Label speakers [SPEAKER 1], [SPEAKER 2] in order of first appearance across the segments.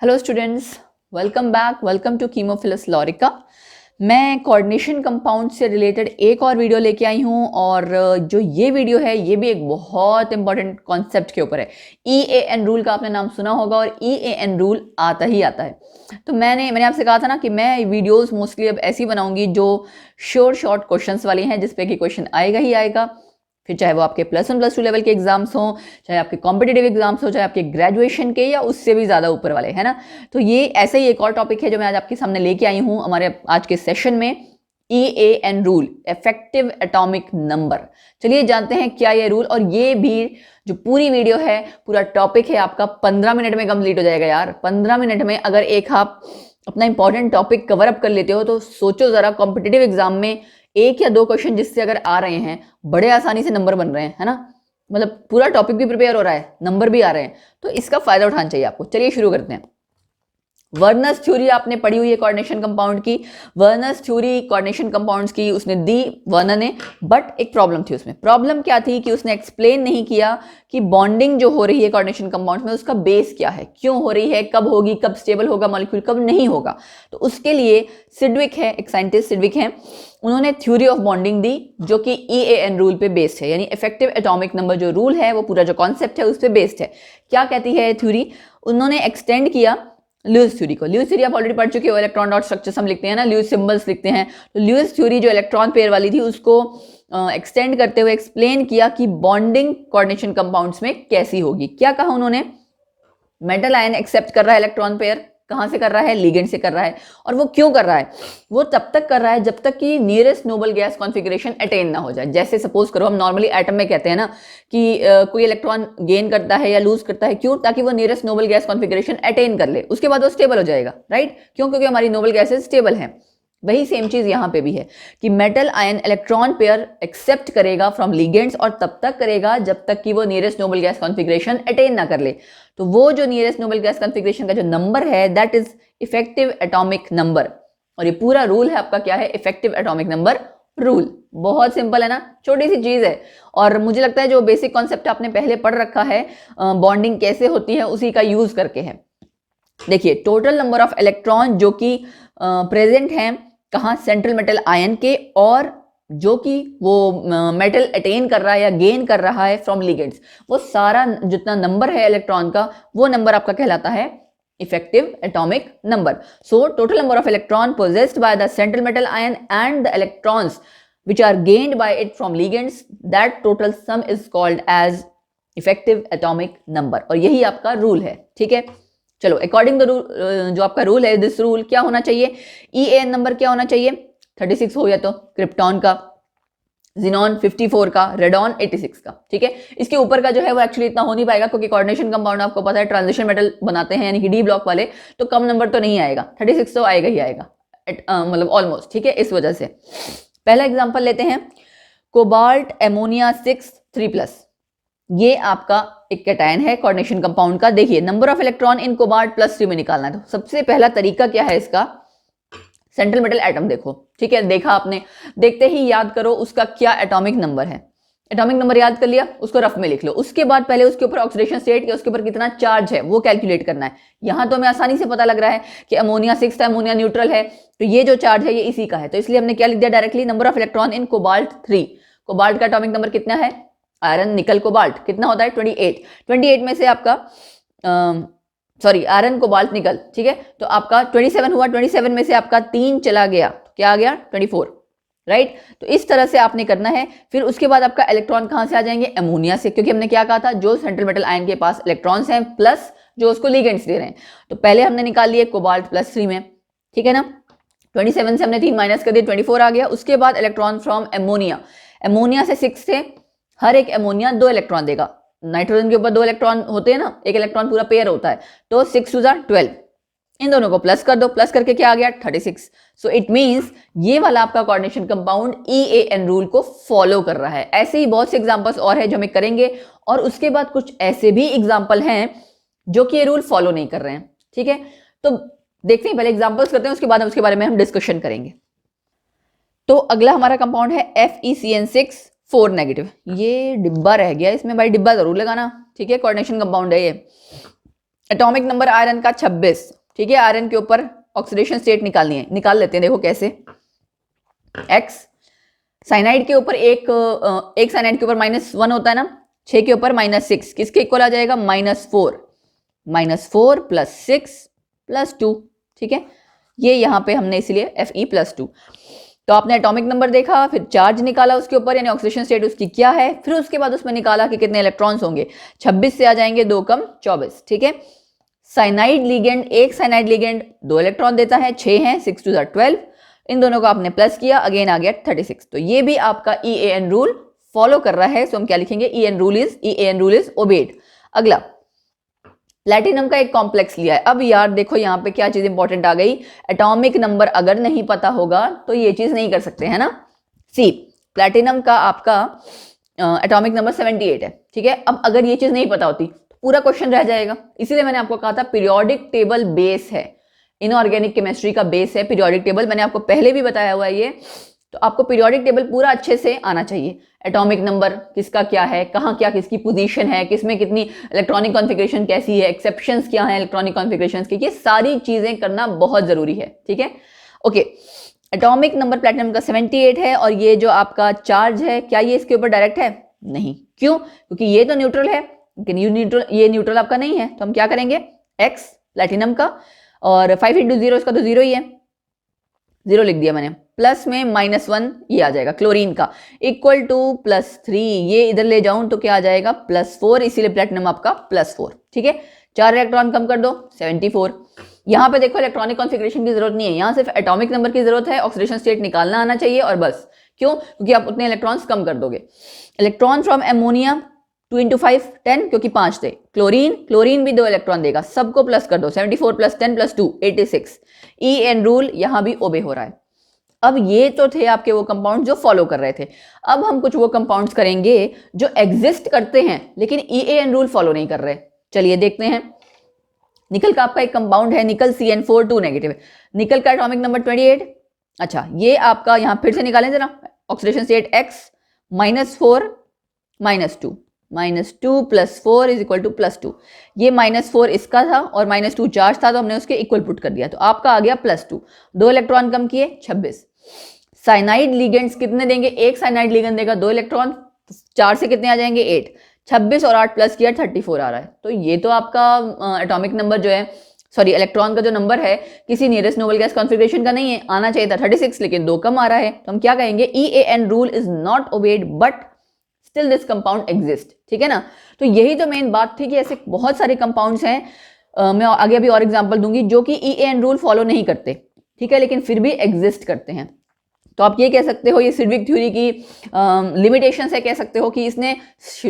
[SPEAKER 1] Hello students, welcome back. Welcome to Chemophilus Lorika. मैं coordination compound से related एक और वीडियो लेके आई हूँ और जो ये वीडियो है ये भी एक बहुत इंपॉर्टेंट कॉन्सेप्ट के ऊपर है। EAN रूल का आपने नाम सुना होगा और EAN रूल आता ही आता है। तो मैंने आपसे कहा था ना कि मैं वीडियोस मोस्टली अब ऐसी बनाऊंगी जो शॉर्ट क्वेश्चंस वाली हैं, जिसपे कि क्वेश्चन आएगा ही आएगा। फिर चाहे वो आपके +1 +2 लेवल के एग्जाम्स हों, चाहे आपके कॉम्पिटेटिव एग्जाम्स हो, चाहे आपके ग्रेजुएशन के या उससे भी ज़्यादा ऊपर वाले, है ना। तो ये ऐसे ही एक और टॉपिक है जो मैं आज आपके सामने लेके आई हूँ हमारे आज के सेशन में, EAN rule, effective atomic number. चलिए जानते हैं क्या ये रूल, और ये भी जो पूरी वीडियो है, पूरा टॉपिक है आपका 15 मिनट में कंप्लीट हो जाएगा यार। 15 मिनट में अगर एक आप अपना इंपॉर्टेंट टॉपिक कवर अप कर लेते हो तो सोचो जरा, कॉम्पिटेटिव एग्जाम में एक या दो क्वेश्चन जिससे अगर आ रहे हैं, बड़े आसानी से नंबर बन रहे हैं, है ना। मतलब पूरा टॉपिक भी प्रिपेयर हो रहा है, नंबर भी आ रहे हैं, तो इसका फायदा उठाना चाहिए आपको। चलिए शुरू करते हैं। वर्नर्स थ्योरी आपने पढ़ी हुई है कोऑर्डिनेशन कंपाउंड की। वर्नर्स थ्योरी कोऑर्डिनेशन कंपाउंड्स की उसने दी वर्नर ने, बट एक प्रॉब्लम थी उसमें। प्रॉब्लम क्या थी कि उसने एक्सप्लेन नहीं किया कि बॉन्डिंग जो हो रही है कोऑर्डिनेशन कंपाउंड्स में उसका बेस क्या है, क्यों हो रही है, कब होगी, कब स्टेबल होगा मॉलिक्यूल, कब नहीं होगा। तो उसके लिए सिडविक है, एक साइंटिस्ट सिडविक है, उन्होंने थ्योरी ऑफ बॉन्डिंग दी जो कि EAN रूल पे बेस्ड है, यानी इफेक्टिव एटॉमिक नंबर जो रूल है वो पूरा जो कॉन्सेप्ट है उस पे बेस्ड है। क्या कहती है थ्योरी, उन्होंने एक्सटेंड किया ल्यूइस थ्योरी को। ल्यूइस थ्योरी आप ऑलरेडी पढ़ चुके हो, इलेक्ट्रॉन डॉट स्ट्रक्चर्स हम लिखते हैं ना, ल्यूइस सिंबल्स लिखते हैं। तो ल्यूइस थ्योरी जो इलेक्ट्रॉन पेयर वाली थी उसको एक्सटेंड करते हुए एक्सप्लेन किया कि बॉन्डिंग कोऑर्डिनेशन कंपाउंड्स में कैसी होगी। क्या कहा उन्होंने, मेटल आयन एक्सेप्ट कर रहा है इलेक्ट्रॉन पेयर, कहाँ से कर रहा है, लिगेंड से कर रहा है। और वो क्यों कर रहा है, वो तब तक कर रहा है जब तक कि nearest noble gas configuration attain ना हो जाए। जैसे सपोज करो हम नॉर्मली एटम में कहते हैं ना कि कोई इलेक्ट्रॉन गेन करता है या लूज करता है, क्यों, ताकि वो nearest noble gas configuration attain कर ले, उसके बाद वो स्टेबल हो जाएगा, राइट। क्यों, क्योंकि हमारी नोबल गैसेज स्टेबल हैं। वही सेम चीज यहां पे भी है कि metal ion electron pair accept करेगा फ्रॉम लिगेंड्स, और तब तक करेगा जब तक कि वो nearest noble gas configuration attain ना कर ले। तो वो जो नियरेस्ट नोबल गैस कॉन्फिगरेशन का जो नंबर है that is effective atomic number. और ये पूरा रूल है आपका क्या है, इफेक्टिव एटॉमिक नंबर रूल। बहुत सिंपल है ना, छोटी सी चीज है, और मुझे लगता है जो बेसिक कॉन्सेप्ट आपने पहले पढ़ रखा है बॉन्डिंग कैसे होती है उसी का यूज करके है। देखिए, टोटल नंबर ऑफ इलेक्ट्रॉन जो कि प्रेजेंट हैं कहाँ, सेंट्रल मेटल आयन के, और जो कि वो मेटल अटेन कर रहा है या गेन कर रहा है फ्रॉम लिगेंड्स, वो सारा जितना नंबर है इलेक्ट्रॉन का वो नंबर आपका कहलाता है effective atomic number. So total number of electron possessed by the central metal ion and the electrons which are gained by it from ligands, that total sum is called as effective atomic number। और यही आपका rule है, ठीक है। चलो, according the rule, जो आपका rule है, दिस रूल क्या होना चाहिए, EAN नंबर क्या होना चाहिए, 36 हो या तो क्रिप्टॉन का, जिनॉन 54 का, रेडॉन 86 का, ठीक है। इसके ऊपर का जो है वो एक्चुअली इतना हो नहीं पाएगा क्योंकि कोऑर्डिनेशन कंपाउंड आपको पता है ट्रांजिशन मेटल बनाते हैं, यानी कि डी ब्लॉक वाले, तो कम नंबर तो नहीं आएगा, 36 तो आएगा ही आएगा, मतलब ऑलमोस्ट, ठीक है। इस वजह से पहला एग्जांपल लेते हैं, कोबाल्ट एमोनिया 6 3+। ये आपका एक कैटायन है कोऑर्डिनेशन कंपाउंड का। देखिए, number of electron in cobalt +3 में निकालना है। तो सबसे पहला तरीका क्या है इसका, सेंट्रल मेटल एटम देखो, ठीक है, देखा आपने, देखते ही याद करो उसका क्या एटॉमिक नंबर है। एटॉमिक नंबर याद कर लिया, उसको रफ में लिख लो। उसके बाद पहले उसके ऊपर ऑक्सीडेशन स्टेट या उसके ऊपर कितना चार्ज है वो कैलकुलेट करना है। यहां तो हमें आसानी से पता लग रहा है कि अमोनिया 6 था, अमोनिया न्यूट्रल है, तो ये जो चार्ज है ये इसी का है, तो इसलिए हमने क्या लिख दिया directly, number of electron in cobalt 3। Cobalt का एटॉमिक नंबर कितना है, आयरन निकल कोबाल्ट कितना होता है 28। 28 में से आपका सॉरी आयरन कोबाल्ट निकल, ठीक है, तो आपका 27 हुआ। 27 में से आपका 3 चला गया, क्या आ गया 24, राइट। तो इस तरह से आपने करना है। फिर उसके बाद आपका इलेक्ट्रॉन कहां से आ जाएंगे, अमोनिया से, क्योंकि हमने क्या कहा था, जो सेंट्रल मेटल आयन के पास इलेक्ट्रॉन्स हैं प्लस जो उसको लिगेंड्स दे रहे हैं। तो पहले हमने निकाल लिए कोबाल्ट +3 में, ठीक है ना। 27 से हमने 3 माइनस कर दिया, 24 आ गया। उसके बाद इलेक्ट्रॉन फ्रॉम एमोनिया, एमोनिया से 6 थे, हर एक एमोनिया 2 इलेक्ट्रॉन देगा। नाइट्रोजन के ऊपर 2 इलेक्ट्रॉन होते हैं ना, एक इलेक्ट्रॉन पूरा पेयर होता है, तो 6 2 12, इन दोनों को प्लस कर दो, प्लस करके क्या आ गया 36। सो इट मींस ये वाला आपका कोऑर्डिनेशन कंपाउंड EAN रूल को फॉलो कर रहा है। ऐसे ही बहुत से एग्जांपल्स और है जो हमें करेंगे, और उसके बाद कुछ ऐसे भी एग्जांपल हैं जो कि ये रूल फॉलो नहीं कर रहे हैं, ठीक है। तो देखते हैं, पहले एग्जांपल्स करते हैं, उसके बाद उसके बारे में हम डिस्कशन करेंगे। तो अगला हमारा कंपाउंड है FeCN6 4-। ये डिब्बा रह गया, इसमें भाई डिब्बा जरूर लगाना, ठीक है, कोऑर्डिनेशन कंपाउंड है ये। एटॉमिक नंबर आयरन का 26, ठीक है। आयरन के ऊपर ऑक्सीडेशन स्टेट निकालनी है, निकाल लेते हैं। देखो कैसे, x साइनाइड के ऊपर एक साइनाइड के ऊपर -1 होता है ना, 6 के ऊपर -6 किसके इक्वल आ जाएगा, -4 प्लस 6 प्लस 2, ठीक है। ये यहाँ पे हमने इसलिए Fe+2। तो आपने एटॉमिक नंबर देखा, फिर चार्ज निकाला उसके ऊपर, यानी ऑक्सीडेशन स्टेट उसकी क्या है, फिर उसके बाद उसमें निकाला कि कितने इलेक्ट्रॉन्स होंगे। 26 से आ जाएंगे 2 कम 24, ठीक है। साइनाइड लिगेंड, एक साइनाइड लिगेंड 2 इलेक्ट्रॉन देता है, 6 हैं, 6 2 12, इन दोनों को आपने प्लस किया, अगेन आ गया 36। तो ये भी आपका EAN रूल फॉलो कर रहा है। सो हम क्या लिखेंगे, EAN रूल इज ओबेड। अगला प्लैटिनम का एक कॉम्प्लेक्स लिया है। अब यार देखो यहाँ पे क्या चीज इंपॉर्टेंट आ गई, एटॉमिक नंबर अगर नहीं पता होगा तो ये चीज नहीं कर सकते, है ना। सी प्लैटिनम का आपका एटॉमिक नंबर 78 है, ठीक है। अब अगर ये चीज नहीं पता होती तो पूरा क्वेश्चन रह जाएगा। इसीलिए मैंने आपको कहा था पीरियोडिक टेबल बेस है, इनऑर्गेनिक केमिस्ट्री का बेस है पीरियोडिक टेबल। मैंने आपको पहले भी बताया हुआ है ये, तो आपको पीरियोडिक टेबल पूरा अच्छे से आना चाहिए। एटॉमिक नंबर किसका क्या है, कहाँ क्या किसकी पोजीशन है, किसमें कितनी इलेक्ट्रॉनिक कॉन्फ़िगरेशन कैसी है, एक्सेप्शंस क्या है इलेक्ट्रॉनिक कॉन्फ़िगरेशंस की, ये सारी चीजें करना बहुत जरूरी है, ठीक है। ओके, एटॉमिक नंबर प्लैटिनम का 78 है, और ये जो आपका चार्ज है क्या ये इसके ऊपर डायरेक्ट है, नहीं। क्यों, क्योंकि ये तो न्यूट्रल है, लेकिन ये न्यूट्रल आपका नहीं है। तो हम क्या करेंगे, x प्लैटिनम का, और 5 × 0 इसका तो 0 ही है, 0 लिख दिया मैंने, प्लस में -1 ये आ जाएगा क्लोरीन का, इक्वल टू +3, ये इधर ले जाऊं तो क्या आ जाएगा, +4, इसीलिए प्लैटिनम आपका +4, ठीक है। 4 इलेक्ट्रॉन कम कर दो, 74। यहाँ पे देखो इलेक्ट्रॉनिक कॉन्फ़िगरेशन की जरूरत नहीं है, यहाँ सिर्फ एटॉमिक नंबर की जरूरत है, ऑक्सीडेशन स्टेट निकालना आना चाहिए और बस। क्यों, क्योंकि आप उतने इलेक्ट्रॉन्स कम कर दोगे। इलेक्ट्रॉन फ्रॉम एमोनिया 2 × 5 10, क्योंकि 5 थे। क्लोरीन भी 2 इलेक्ट्रॉन देगा, सबको प्लस कर दो, 74 + 10 + 2 86। EN रूल यहाँ भी ओबे हो रहा है। अब ये तो थे आपके वो कंपाउंड जो फॉलो कर रहे थे। अब हम कुछ वो कंपाउंड्स करेंगे जो एग्जिस्ट करते हैं लेकिन EAN रूल फॉलो नहीं कर रहे। चलिए देखते हैं। निकल का आपका एक कंपाउंड है, निकल CN4 2 नेगेटिव। निकल का एटॉमिक नंबर 28। अच्छा, ये आपका यहाँ फिर से निकालें जरा, ऑक्सीडेशन स्टेट X -4 -2 -2 + 4 = +2। ये -4 इसका था और -2 चार्ज था, तो हमने उसके इक्वल पुट कर दिया, तो आपका आ गया +2। 2 इलेक्ट्रॉन कम किए, 26। साइनाइड लिगेंड्स कितने देंगे, एक साइनाइड लिगेंड देगा 2 इलेक्ट्रॉन, 4 से कितने आ जाएंगे, 8। 26 और 8 प्लस किया 34 आ रहा है। तो ये तो आपका एटॉमिक नंबर जो है, सॉरी इलेक्ट्रॉन का जो नंबर है किसी नियरेस्ट नोबल गैस कॉन्फ़िगरेशन का नहीं है, आना चाहिए था 36, लेकिन 2 कम आ रहा है। तो हम क्या कहेंगे, EAN rule is not obeyed but still this compound exist, ठीक है ना। तो यही तो मेन बात थी कि ऐसे बहुत सारे कंपाउंड्स हैं, मैं आगे अभी और एग्जांपल दूंगी, जो कि EAN रूल फॉलो नहीं करते, ठीक है, लेकिन फिर भी एग्जिस्ट करते हैं। तो आप ये कह सकते हो, ये सिडविक थ्योरी की लिमिटेशन है, कह सकते हो कि इसने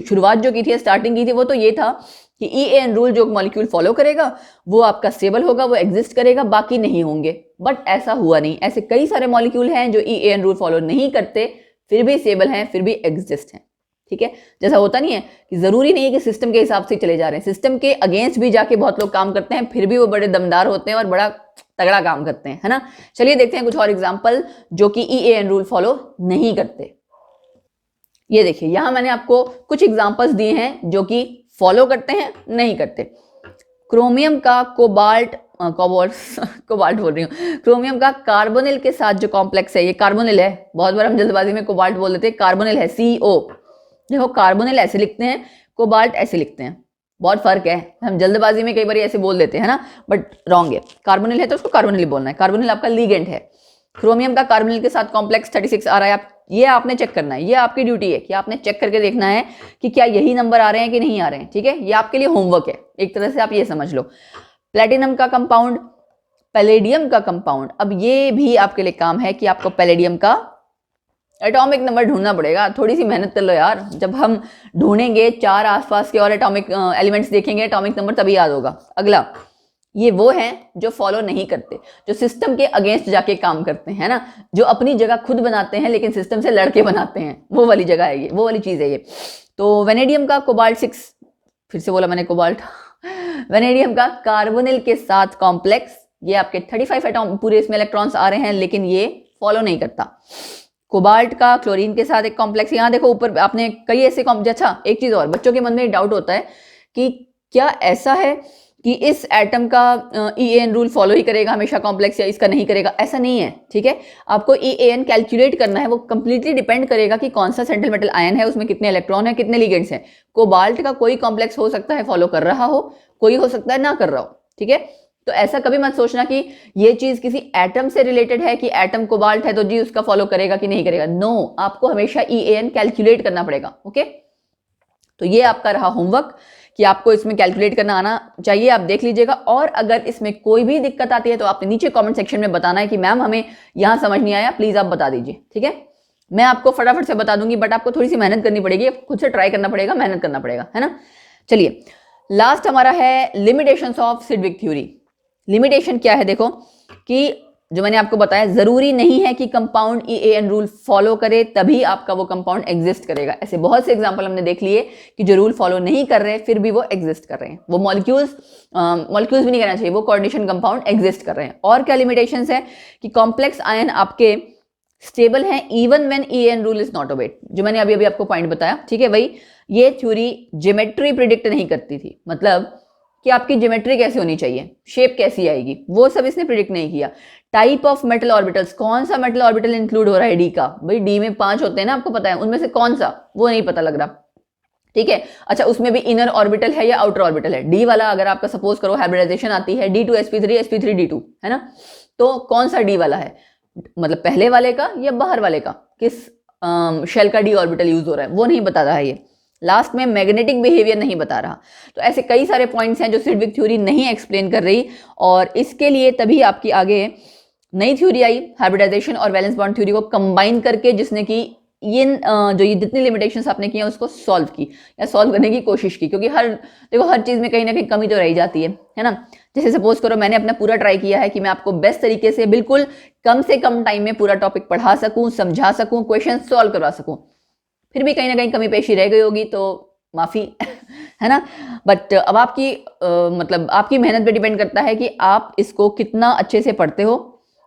[SPEAKER 1] शुरुआत जो की थी, स्टार्टिंग की थी, वो तो ये था कि EAN रूल जो मॉलिक्यूल फॉलो करेगा वो आपका स्टेबल होगा, वो एग्जिस्ट करेगा, बाकी नहीं होंगे। बट ऐसा हुआ नहीं, ऐसे कई सारे मॉलिक्यूल हैं जो EAN रूल फॉलो नहीं करते, फिर भी स्टेबल हैं, फिर भी एग्जिस्ट हैं, ठीक है। जैसा होता नहीं है कि जरूरी नहीं है कि सिस्टम के हिसाब से चले जा रहे हैं, सिस्टम के अगेंस्ट भी जाके बहुत लोग काम करते हैं, फिर भी वो बड़े दमदार होते हैं और बड़ा तगड़ा काम करते हैं, है ना। चलिए देखते हैं कुछ और एग्जांपल जो कि EAN रूल फॉलो नहीं करते। ये देखिए, यहां मैंने आपको कुछ एग्जांपल्स दिए हैं जो कि फॉलो करते हैं, नहीं करते। क्रोमियम का कोबाल्ट बोल रही हूँ, क्रोमियम का कार्बोनिल के साथ जो कॉम्प्लेक्स है, ये कार्बोनिल है, बहुत बार हम जल्दबाजी में कोबाल्ट बोल देते हैं, कार्बोनिल है, CO। देखो कार्बोनिल ऐसे लिखते हैं, कोबाल्ट ऐसे लिखते हैं, बहुत फर्क है, हम जल्दबाजी में कई बार ऐसे बोल देते हैं ना, बट रॉन्ग है। कार्बोनिल है तो उसको कार्बोनिल बोलना है, कार्बोनिल आपका लिगेंड है। क्रोमियम का कार्बोनिल के साथ कॉम्प्लेक्स 36 आ रहा है, ये आपने चेक करना है, ये आपकी ड्यूटी है कि आपने चेक करके देखना है कि क्या यही नंबर आ रहे हैं कि नहीं आ रहे हैं, ठीक है। ये आपके लिए होमवर्क है, एक तरह से आप ये समझ लो। प्लेटिनम का कंपाउंड, पैलेडियम का कंपाउंड, अब ये भी आपके लिए काम है कि आपको पैलेडियम का एटॉमिक नंबर ढूंढना पड़ेगा। थोड़ी सी मेहनत कर लो यार, जब हम ढूंढेंगे 4 आसपास के और एटॉमिक एलिमेंट्स देखेंगे, एटॉमिक नंबर तभी याद होगा। अगला, ये वो हैं जो फॉलो नहीं करते, जो सिस्टम के अगेंस्ट जाके काम करते हैं ना, जो अपनी जगह खुद बनाते हैं लेकिन सिस्टम से लड़के बनाते हैं, वो वाली जगह है ये, वो वाली चीज है ये। तो वेनेडियम का कोबाल्ट 6, फिर से बोला मैंने कोबाल्ट वेनेडियम का कार्बोनिल के साथ कॉम्प्लेक्स, ये आपके 35 एटॉम पूरे इसमें इलेक्ट्रॉन्स आ रहे हैं, लेकिन ये फॉलो नहीं करता। कोबाल्ट का क्लोरीन के साथ एक कॉम्प्लेक्स, यहाँ देखो ऊपर आपने कई ऐसे अच्छा, एक चीज और, बच्चों के मन में डाउट होता है कि क्या ऐसा है कि इस एटम का EAN रूल फॉलो ही करेगा हमेशा कॉम्प्लेक्स या इसका नहीं करेगा, ऐसा नहीं है, ठीक है। आपको EAN कैलकुलेट करना है, वो कंप्लीटली डिपेंड करेगा कि कौन सा सेंट्रल मेटल आयन है, उसमें कितने इलेक्ट्रॉन है, कितने लिगेंड्स हैं। कोबाल्ट का कोई कॉम्प्लेक्स हो सकता है फॉलो कर रहा हो, कोई हो सकता है ना कर रहा हो, ठीक है। तो ऐसा कभी मत सोचना कि ये चीज किसी एटम से रिलेटेड है कि एटम कोबाल्ट है तो जी उसका फॉलो करेगा कि नहीं करेगा। नो, आपको हमेशा EAN कैलकुलेट करना पड़ेगा, ओके। तो ये आपका रहा होमवर्क कि आपको इसमें कैलकुलेट करना आना चाहिए, आप देख लीजिएगा। और अगर इसमें कोई भी दिक्कत आती है तो आपने नीचे कमेंट सेक्शन में बताना है कि मैम हमें यहाँ समझ नहीं आया, प्लीज आप बता दीजिए, ठीक है। मैं आपको फटाफट से बता दूंगी, बट आपको थोड़ी सी मेहनत करनी पड़ेगी, खुद से ट्राई करना पड़ेगा, मेहनत करना पड़ेगा, है ना। चलिए, लास्ट हमारा है limitations of Sidgwick theory. Limitation क्या है, देखो कि जो मैंने आपको बताया, जरूरी नहीं है कि कंपाउंड EAN रूल फॉलो करे तभी आपका वो कंपाउंड एग्जिस्ट करेगा। ऐसे बहुत से एग्जांपल हमने देख लिए कि जो रूल फॉलो नहीं कर रहे फिर भी वो एग्जिस्ट कर रहे हैं, वो मॉलिक्यूल्स भी नहीं कहना चाहिए, वो कोऑर्डिनेशन कंपाउंड एग्जिस्ट कर रहे हैं। और क्या लिमिटेशंस है कि कॉम्प्लेक्स आयन आपके स्टेबल हैं even when EAN rule is not obeyed, जो मैंने अभी आपको पॉइंट बताया, ठीक है। वही ये थ्योरी ज्योमेट्री प्रिडिक्ट नहीं करती थी, मतलब कि आपकी ज्योमेट्री कैसे होनी चाहिए, शेप कैसी आएगी, वो सब इसने प्रिडिक्ट नहीं किया। टाइप ऑफ मेटल ऑर्बिटल्स, कौन सा मेटल ऑर्बिटल इंक्लूड हो रहा है डी का, भाई डी में 5 होते हैं ना, आपको पता है, उनमें से कौन सा, वो नहीं पता लग रहा, ठीक है। अच्छा, उसमें भी इनर ऑर्बिटल है या आउटर ऑर्बिटल है। डी वाला अगर आपका सपोज करो हाइब्रिडाइजेशन आती है D2sp3 sp3d2, है ना, तो कौन सा डी वाला है, मतलब पहले वाले का या बाहर वाले का, किस शेल का डी ऑर्बिटल यूज हो रहा है, वो नहीं बता रहा है ये। लास्ट में मैग्नेटिक बिहेवियर नहीं बता रहा। तो ऐसे कई सारे पॉइंट्स हैं जो सिडविक थ्योरी नहीं एक्सप्लेन कर रही, और इसके लिए तभी आपकी आगे नई थ्योरी आई हाइब्रिडाइजेशन और वैलेंस बॉन्ड थ्योरी को कंबाइन करके, जिसने कि जो ये जितनी लिमिटेशंस आपने की हैं उसको सॉल्व की या सॉल्व करने की कोशिश की। क्योंकि देखो हर चीज में कहीं ना कहीं कमी तो रह जाती है ना। जैसे सपोज करो मैंने अपना पूरा ट्राई किया है कि मैं आपको बेस्ट तरीके से बिल्कुल कम से कम टाइम में पूरा टॉपिक पढ़ा सकूं, समझा सकूं, क्वेश्चन सॉल्व करवा सकूं, फिर भी कहीं ना कहीं कमी पेशी रह गई होगी तो माफी है ना। बट अब आपकी मतलब आपकी मेहनत पे डिपेंड करता है कि आप इसको कितना अच्छे से पढ़ते हो,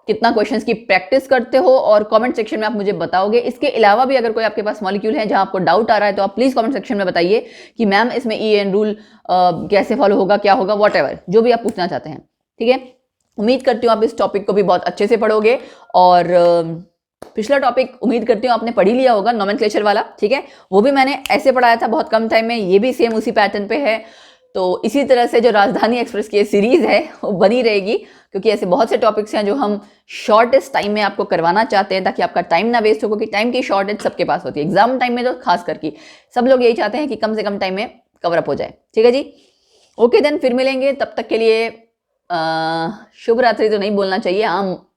[SPEAKER 1] कितना क्वेश्चंस की प्रैक्टिस करते हो, और कमेंट सेक्शन में आप मुझे बताओगे। इसके अलावा भी अगर कोई आपके पास मॉलिक्यूल है जहां आपको डाउट आ रहा है तो आप प्लीज कमेंट सेक्शन में बताइए कि मैम इसमें EAN रूल कैसे फॉलो होगा, क्या होगा, व्हाटएवर जो भी आप पूछना चाहते हैं, ठीक है। उम्मीद करती हूँ आप इस टॉपिक को भी बहुत अच्छे से पढ़ोगे। और पिछला टॉपिक उम्मीद करती हूँ आपने पढ़ ही लिया होगा, नोमेनक्लेचर वाला, ठीक है। वो भी मैंने ऐसे पढ़ाया था बहुत कम टाइम में, ये भी सेम उसी पैटर्न पे है। तो इसी तरह से जो राजधानी एक्सप्रेस की सीरीज है वो बनी रहेगी, क्योंकि ऐसे बहुत से टॉपिक्स हैं जो हम शॉर्टेस्ट टाइम में आपको करवाना चाहते हैं, ताकि आपका टाइम ना वेस्ट हो, क्योंकि टाइम की शॉर्टेज सबके पास होती है, एग्जाम टाइम में तो खास करके सब लोग यही चाहते हैं कि कम से कम टाइम में कवर अप हो जाए, ठीक है जी। ओके देन, फिर मिलेंगे, तब तक के लिए शुभ रात्रि तो नहीं बोलना चाहिए, हाँ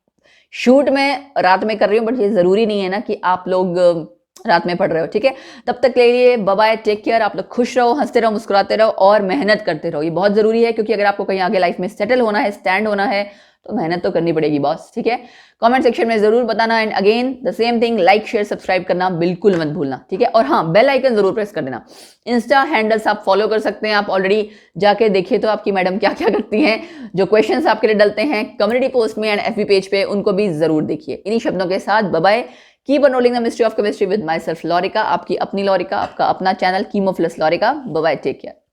[SPEAKER 1] शूट में रात में कर रही हूँ, बट ये जरूरी नहीं है ना कि आप लोग रात में पढ़ रहे हो, ठीक है। तब तक के लिए बाय बाय, टेक केयर, आप लोग खुश रहो, हंसते रहो, मुस्कुराते रहो और मेहनत करते रहो, ये बहुत जरूरी है। क्योंकि अगर आपको कहीं आगे लाइफ में सेटल होना है, स्टैंड होना है, तो मेहनत तो करनी पड़ेगी बॉस, ठीक है। कमेंट सेक्शन में जरूर बताना, and again the same thing, like share subscribe करना बिल्कुल मत भूलना, ठीक है। और हाँ, बेल आइकन जरूर प्रेस कर देना। इंस्टा हैंडल्स आप फॉलो कर सकते हैं, आप ऑलरेडी जाके देखिए तो आपकी मैडम क्या क्या करती हैं, जो क्वेश्चंस आपके लिए डलते हैं कम्युनिटी पोस्ट में एंड FB पेज पे, उनको भी जरूर देखिए। इन्हीं शब्दों के साथ bye bye, keep unrolling the mystery of chemistry with myself Lorika, आपकी अपनी लॉरिका, आपका अपना channel Chemophilus Lorika. Bye bye, take care.